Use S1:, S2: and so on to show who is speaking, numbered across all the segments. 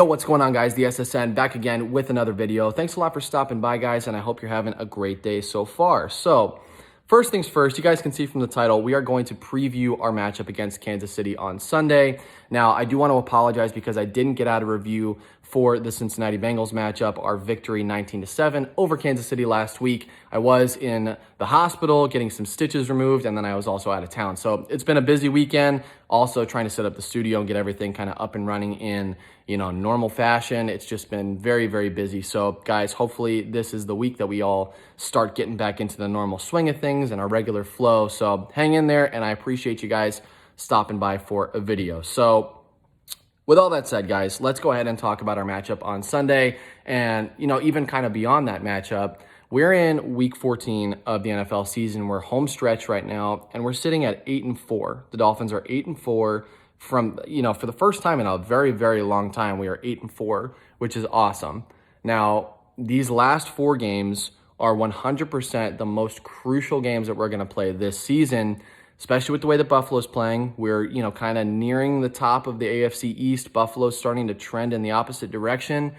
S1: Yo, what's going on, guys? The SSN back again with another video. Thanks a lot for stopping by, guys, and I hope you're having a great day so far. So, first things first, you guys can see from the title, we are going to preview our matchup against Kansas City on Sunday. Now, I do want to apologize because I didn't get out a review for the Cincinnati Bengals matchup, our victory 19-7 over Kansas City last week. I was in the hospital getting some stitches removed, and then I was also out of town. So it's been a busy weekend, also trying to set up the studio and get everything kind of up and running in, normal fashion. It's just been very, very busy. So guys, hopefully this is the week that we all start getting back into the normal swing of things and our regular flow. So hang in there, and I appreciate you guys stopping by for a video. So with all that said, guys, let's go ahead and talk about our matchup on Sunday. And, even kind of beyond that matchup, we're in week 14 of the NFL season. We're home stretch right now, and we're sitting at 8-4. The Dolphins are 8-4 from, for the first time in a very, very long time, we are 8-4, which is awesome. Now, these last 4 games are 100% the most crucial games that we're going to play this season, especially with the way that Buffalo's playing. We're, kind of nearing the top of the AFC East. Buffalo's starting to trend in the opposite direction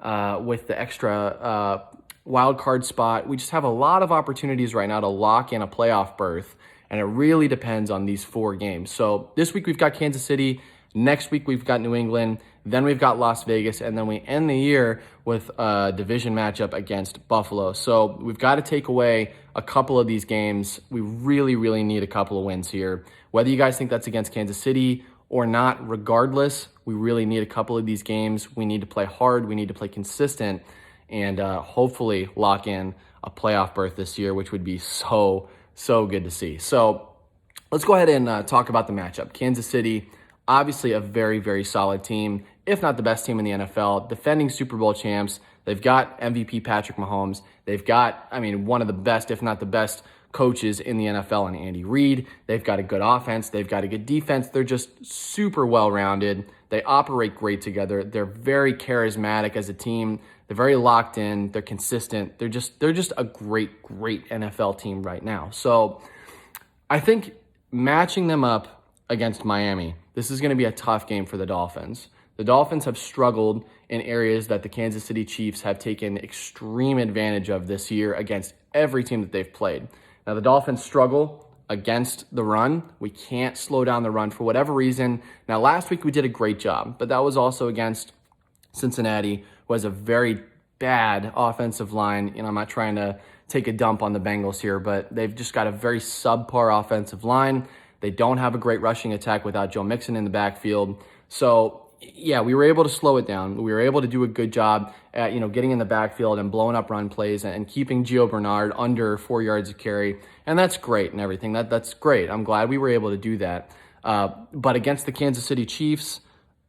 S1: with the extra wild card spot. We just have a lot of opportunities right now to lock in a playoff berth, and it really depends on these 4 games. So this week we've got Kansas City. Next week we've got New England. Then we've got Las Vegas, and then we end the year with a division matchup against Buffalo. So we've got to take away a couple of these games. We really, really need a couple of wins here. Whether you guys think that's against Kansas City or not, regardless, we really need a couple of these games. We need to play hard. We need to play consistent, and hopefully lock in a playoff berth this year, which would be so good to see. So let's go ahead and talk about the matchup. Kansas City, obviously a very, very solid team, if not the best team in the NFL, defending Super Bowl champs. They've got MVP Patrick Mahomes. They've got, one of the best, if not the best, coaches in the NFL in Andy Reid. They've got a good offense. They've got a good defense. They're just super well-rounded. They operate great together. They're very charismatic as a team. They're very locked in. They're consistent. They're just a great NFL team right now. So I think matching them up against Miami, this is going to be a tough game for the Dolphins. The Dolphins have struggled in areas that the Kansas City Chiefs have taken extreme advantage of this year against every team that they've played. Now, the Dolphins struggle against the run. We can't slow down the run for whatever reason. Now, last week we did a great job, but that was also against Cincinnati, who has a very bad offensive line. I'm not trying to take a dump on the Bengals here, but they've just got a very subpar offensive line. They don't have a great rushing attack without Joe Mixon in the backfield. So, yeah, we were able to slow it down. We were able to do a good job at, getting in the backfield and blowing up run plays and keeping Gio Bernard under 4 yards of carry. And that's great and everything. That's great. I'm glad we were able to do that. But against the Kansas City Chiefs,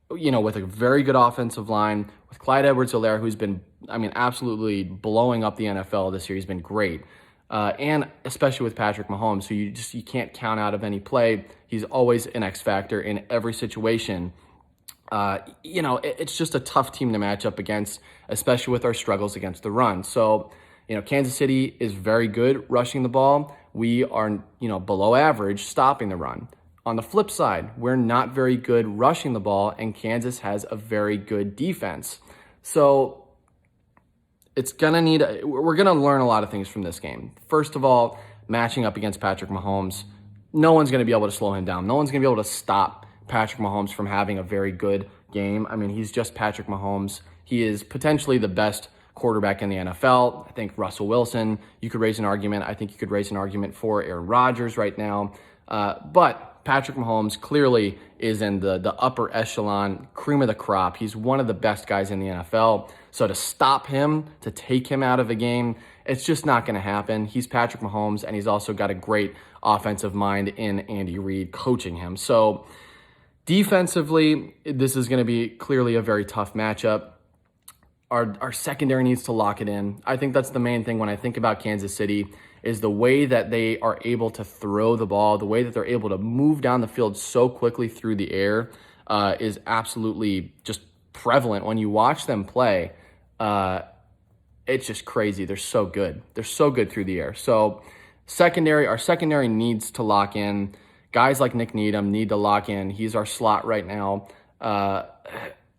S1: with a very good offensive line, with Clyde Edwards-Helaire, who's been, absolutely blowing up the NFL this year. He's been great. And especially with Patrick Mahomes, who you can't count out of any play. He's always an X factor in every situation. It's just a tough team to match up against, especially with our struggles against the run. So, Kansas City is very good rushing the ball. We are, below average stopping the run. On the flip side, we're not very good rushing the ball, and Kansas has a very good defense. So we're going to learn a lot of things from this game. First of all, matching up against Patrick Mahomes, no one's going to be able to slow him down. No one's going to be able to stop Patrick Mahomes from having a very good game. He's just Patrick Mahomes. He is potentially the best quarterback in the NFL. I think Russell Wilson, you could raise an argument. I think you could raise an argument for Aaron Rodgers right now. But Patrick Mahomes clearly is in the upper echelon, cream of the crop. He's one of the best guys in the NFL. So to stop him, to take him out of a game, it's just not going to happen. He's Patrick Mahomes, and he's also got a great offensive mind in Andy Reid coaching him. So defensively, this is going to be clearly a very tough matchup. Our secondary needs to lock it in. I think that's the main thing when I think about Kansas City, is the way that they are able to throw the ball, the way that they're able to move down the field so quickly through the air is absolutely just prevalent. When you watch them play, it's just crazy. They're so good. They're so good through the air. So our secondary needs to lock in. Guys like Nick Needham need to lock in. He's our slot right now.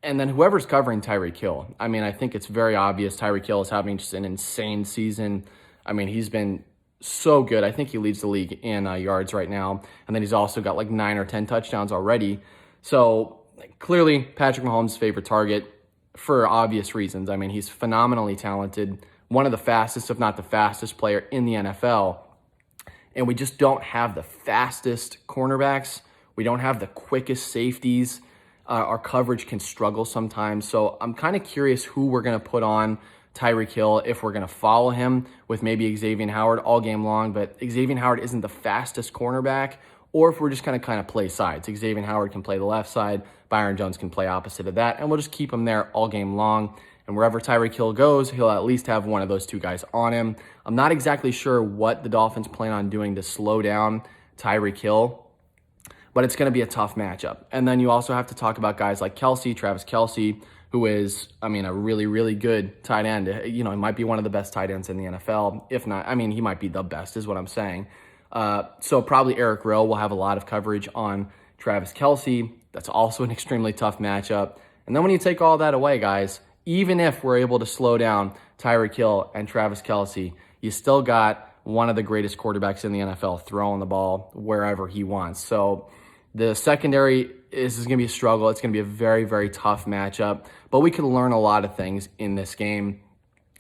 S1: And then whoever's covering Tyreek Hill, I mean, I think it's very obvious Tyreek Hill is having just an insane season. I mean, he's been so good. I think he leads the league in yards right now. And then he's also got like 9 or 10 touchdowns already. So clearly Patrick Mahomes' favorite target for obvious reasons. I mean, he's phenomenally talented, one of the fastest, if not the fastest player in the NFL. And we just don't have the fastest cornerbacks. We don't have the quickest safeties. Our coverage can struggle sometimes. So I'm kind of curious who we're going to put on Tyreek Hill, if we're going to follow him with maybe Xavier Howard all game long, but Xavier Howard isn't the fastest cornerback, or if we're just going to kind of play sides. Xavier Howard can play the left side, Byron Jones can play opposite of that, and we'll just keep him there all game long. And wherever Tyreek Hill goes, he'll at least have one of those two guys on him. I'm not exactly sure what the Dolphins plan on doing to slow down Tyreek Hill, but it's going to be a tough matchup. And then you also have to talk about guys like Travis Kelce, who is, I mean, a really, really good tight end. You know, he might be one of the best tight ends in the NFL. If not, I mean, he might be the best is what I'm saying. So probably Eric Rowe will have a lot of coverage on Travis Kelce. That's also an extremely tough matchup. And then when you take all that away, guys, even if we're able to slow down Tyreek Hill and Travis Kelce, you still got one of the greatest quarterbacks in the NFL throwing the ball wherever he wants. So the secondary is going to be a struggle. It's going to be a very, very tough matchup, but we can learn a lot of things in this game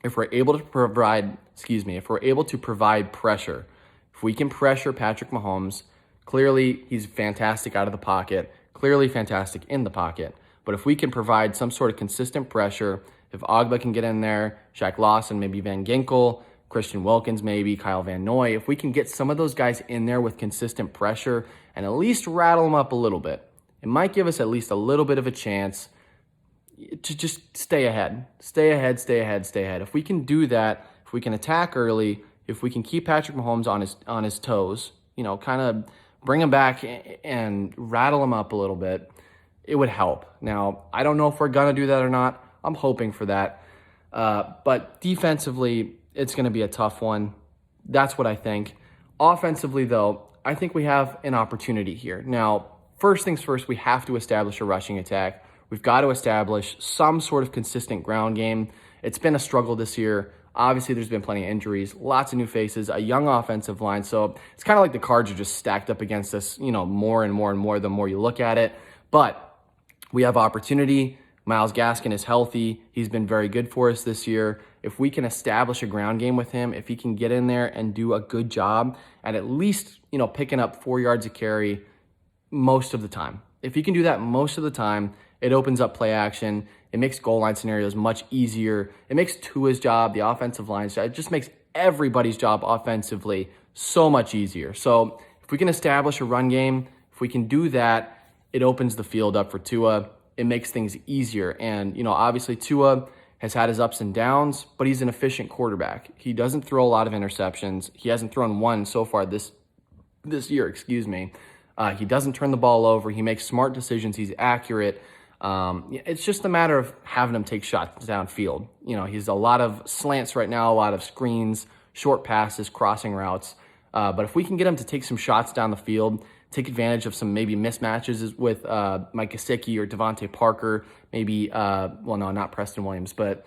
S1: if we're able to provide, if we're able to provide pressure. If we can pressure Patrick Mahomes, clearly he's fantastic out of the pocket, clearly fantastic in the pocket. But if we can provide some sort of consistent pressure, if Ogba can get in there, Shaq Lawson, maybe Van Ginkel, Christian Wilkins, maybe Kyle Van Noy, if we can get some of those guys in there with consistent pressure and at least rattle them up a little bit, it might give us at least a little bit of a chance to just stay ahead. Stay ahead. If we can do that, if we can attack early, if we can keep Patrick Mahomes on his toes, you know, kind of bring him back and rattle him up a little bit, it would help. Now, I don't know if we're going to do that or not. I'm hoping for that. But defensively, it's going to be a tough one. That's what I think. Offensively, though, I think we have an opportunity here. Now, first things first, we have to establish a rushing attack. We've got to establish some sort of consistent ground game. It's been a struggle this year. Obviously, there's been plenty of injuries, lots of new faces, a young offensive line. So it's kind of like the cards are just stacked up against us, you know, more and more and more the more you look at it. But we have opportunity. Myles Gaskin is healthy. He's been very good for us this year. If we can establish a ground game with him, if he can get in there and do a good job at least, you know, picking up 4 yards a carry most of the time. If he can do that most of the time, it opens up play action. It makes goal line scenarios much easier. It makes Tua's job, the offensive line, it just makes everybody's job offensively so much easier. So if we can establish a run game, if we can do that, it opens the field up for Tua. It makes things easier. And, you know, obviously Tua has had his ups and downs, but he's an efficient quarterback. He doesn't throw a lot of interceptions. He hasn't thrown one so far this year, He doesn't turn the ball over. He makes smart decisions. He's accurate. It's just a matter of having him take shots downfield. You know, he's a lot of slants right now, a lot of screens, short passes, crossing routes. But if we can get him to take some shots down the field, take advantage of some maybe mismatches with Mike Gesicki or Devontae Parker, maybe, not Preston Williams, but,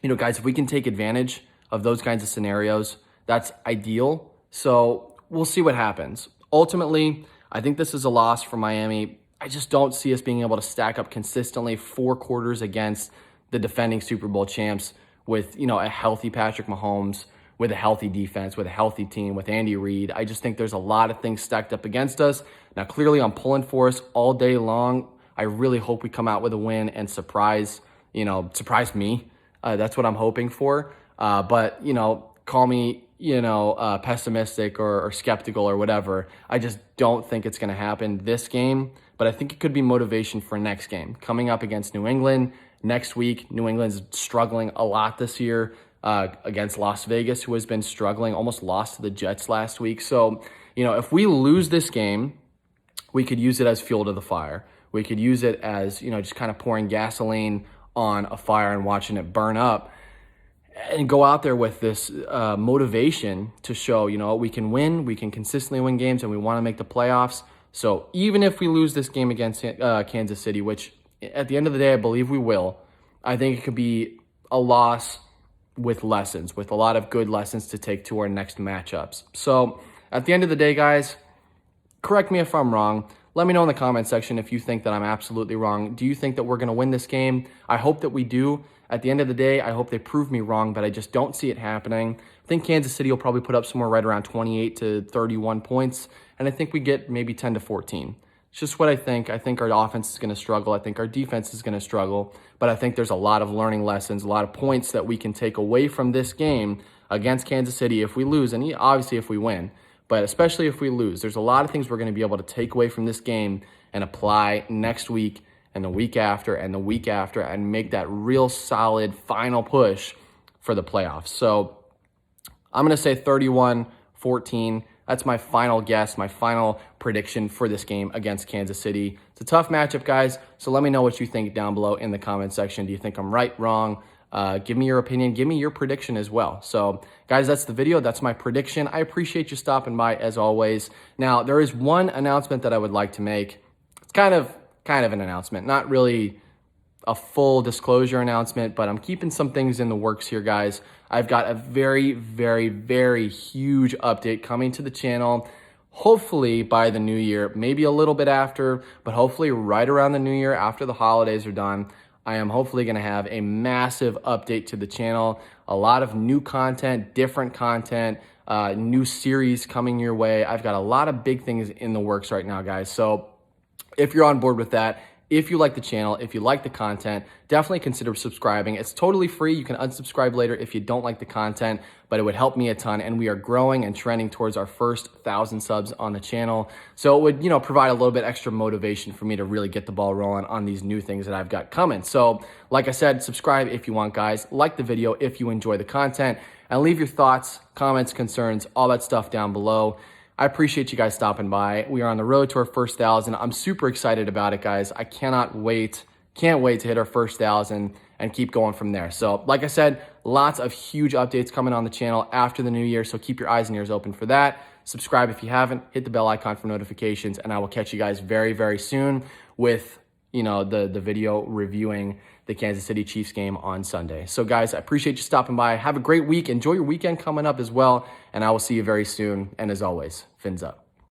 S1: you know, guys, if we can take advantage of those kinds of scenarios, that's ideal. So we'll see what happens. Ultimately, I think this is a loss for Miami. I just don't see us being able to stack up consistently 4 quarters against the defending Super Bowl champs with, you know, a healthy Patrick Mahomes, with a healthy defense, with a healthy team, with Andy Reid. I just think there's a lot of things stacked up against us. Now, clearly, I'm pulling for us all day long. I really hope we come out with a win and surprise me. That's what I'm hoping for. But, you know, call me, pessimistic or skeptical or whatever. I just don't think it's going to happen this game. But I think it could be motivation for next game. Coming up against New England next week. New England's struggling a lot this year. Against Las Vegas, who has been struggling, almost lost to the Jets last week. So, you know, if we lose this game, we could use it as fuel to the fire. We could use it as, you know, just kind of pouring gasoline on a fire and watching it burn up, and go out there with this motivation to show, you know, we can win, we can consistently win games, and we want to make the playoffs. So even if we lose this game against Kansas City, which at the end of the day, I believe we will. I think it could be a loss with lessons, with a lot of good lessons to take to our next matchups. So at the end of the day, guys, correct me if I'm wrong. Let me know in the comment section if you think that I'm absolutely wrong. Do you think that we're going to win this game? I hope that we do. At the end of the day, I hope they prove me wrong, but I just don't see it happening. I think Kansas City will probably put up somewhere right around 28 to 31 points, and I think we get maybe 10 to 14. It's just what I think. I think our offense is going to struggle. I think our defense is going to struggle, but I think there's a lot of learning lessons, a lot of points that we can take away from this game against Kansas City if we lose, and obviously if we win. But especially if we lose, there's a lot of things we're going to be able to take away from this game and apply next week and the week after and the week after and make that real solid final push for the playoffs. So I'm going to say 31-14. That's my final guess, my final prediction for this game against Kansas City. It's a tough matchup, guys, so let me know what you think down below in the comment section. Do you think I'm right, wrong? Give me your opinion. Give me your prediction as well. So, guys, that's the video. That's my prediction. I appreciate you stopping by as always. Now, there is one announcement that I would like to make. It's kind of an announcement, not really a full disclosure announcement, but I'm keeping some things in the works here, guys. I've got a very, very, very huge update coming to the channel. Hopefully by the new year, maybe a little bit after, but hopefully right around the new year after the holidays are done. I am hopefully going to have a massive update to the channel, a lot of new content, different content, new series coming your way. I've got a lot of big things in the works right now, guys. So if you're on board with that, if you like the channel, if you like the content, definitely consider subscribing. It's totally free. You can unsubscribe later if you don't like the content, but it would help me a ton. And we are growing and trending towards our first 1,000 subs on the channel. So it would, provide a little bit extra motivation for me to really get the ball rolling on these new things that I've got coming. So like I said, subscribe if you want, guys. Like the video if you enjoy the content, and leave your thoughts, comments, concerns, all that stuff down below. I appreciate you guys stopping by. We are on the road to our first 1,000. I'm super excited about it, guys. I cannot wait. Can't wait to hit our first 1,000 and keep going from there. So like I said, lots of huge updates coming on the channel after the new year. So keep your eyes and ears open for that. Subscribe if you haven't. Hit the bell icon for notifications. And I will catch you guys very, very soon with, the video reviewing the Kansas City Chiefs game on Sunday. So guys, I appreciate you stopping by. Have a great week. Enjoy your weekend coming up as well. And I will see you very soon. And as always, fins up.